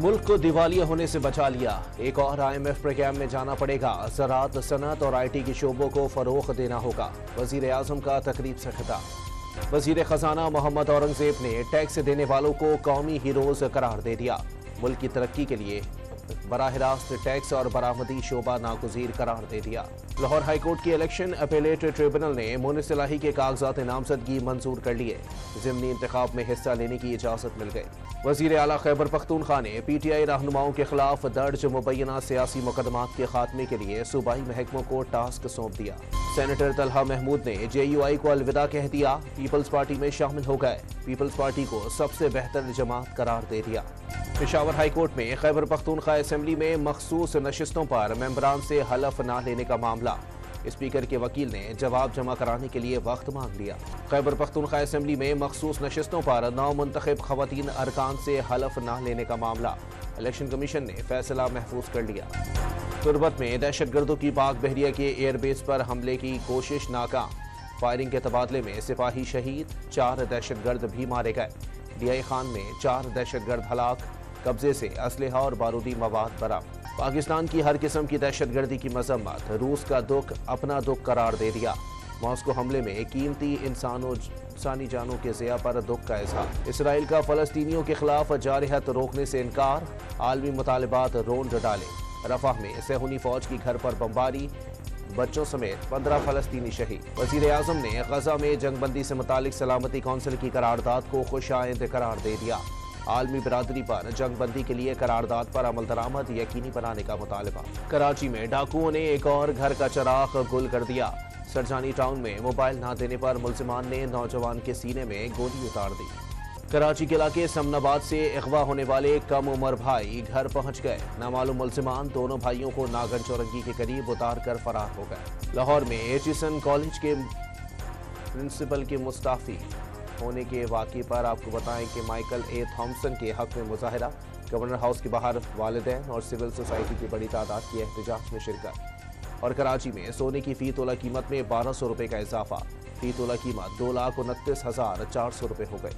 मुल्क को दिवालिया होने से बचा लिया। एक और IMF प्रोग्राम में जाना पड़ेगा। ज़राअत, सनअत और IT की शोबों को फरोख देना होगा। वज़ीर आज़म का तकरीब से खिताब। वज़ीर खजाना मोहम्मद औरंगज़ेब ने टैक्स देने वालों को कौमी हीरोज करार दे दिया। मुल्क की तरक्की के लिए बराह रास्त टैक्स और बरामदी शोबा नागुज़ीर करार दे दिया। लाहौर हाई कोर्ट की इलेक्शन अपीलेट ट्रिब्यूनल ने मोनिस इलाही के कागजात नामजदगी मंजूर कर लिए। ज़िमनी इंतखाब में हिस्सा लेने की इजाज़त मिल गई। वज़ीर आला खैबर पख्तूनख्वा ने PTI रहनुमाओं के खिलाफ दर्ज मुबैना सियासी मुकदमात के खात्मे के लिए सूबाई महकमों को टास्क सौंप दिया। सेनेटर तलहा महमूद ने JUI को अलविदा कह दिया। पीपल्स पार्टी में शामिल हो गए। पीपल्स पार्टी को सबसे बेहतर जमात करार दे दिया। पेशावर हाई कोर्ट में खैबर पख्तूनख्वा असेंबली में मखसूस नशिस्तों पर मेंबरान से हलफ न लेने का मामला। स्पीकर के वकील ने जवाब जमा कराने के लिए वक्त मांग लिया। खैबर पख्तूनख्वा असेंबली में मखसूस नशिस्तों पर नौ मुंतखब खवातीन अरकान से हलफ न लेने का मामला। इलेक्शन कमीशन ने फैसला महफूज कर लिया। तुर्बत में दहशतगर्दों की पाक बहरिया के एयरबेस पर हमले की कोशिश नाकाम। फायरिंग के तबादले में सिपाही शहीद, 4 दहशतगर्द भी मारे गए। DI खान में 4 दहशतगर्द हलाक। कब्जे से असलहा और बारूदी मवाद बरामद। पाकिस्तान की हर किस्म की दहशतगर्दी की मजम्मत। रूस का दुख अपना दुख करार दे दिया। मॉस्को हमले में कीमती इंसानी जानों के ज़िया पर दुख का इजहार। इसराइल का फ़लस्तीनियों के खिलाफ जारहत रोकने से इनकार। आलमी मुतालबात रोंद डाले। रफाह में सेहूनी फौज की घर पर बमबारी, बच्चों समेत 15 फ़लस्तीनी शहीद। वज़ीर आज़म ने गजा में जंगबंदी से मुतालिक सलामती कौंसिल की करारदाद को खुशाइंद करार दे दिया। आलमी बिरादरी पर जंगबंदी के लिए करारदाद पर अमल दरामद यकीनी बनाने का मुतालबा। कराची में डाकुओं ने एक और घर का चिराग गुल कर दिया। सरजानी टाउन में मोबाइल न देने पर मुल्जिमान ने नौजवान के सीने में गोली उतार दी। कराची के इलाके समनाबाद से अगवा होने वाले कम उम्र भाई घर पहुंच गए। नामालूम मुल्जिमान दोनों भाइयों को नागन चौरंगी के करीब उतार कर फरार हो गए। लाहौर में एचिसन कॉलेज के प्रिंसिपल के मुस्ताफी होने के वाक़े पर आपको बताएं कि माइकल A. थॉम्सन के हक में मुजाहरा। गवर्नर हाउस के बाहर वालिदैन और सिविल सोसाइटी की बड़ी तादाद की एहतजाज में शिरकत। और कराची में सोने की फ़ी तोला कीमत में 1200 रुपये का इजाफा। फ़ी तोला कीमत 2,29,400 रुपये हो गई।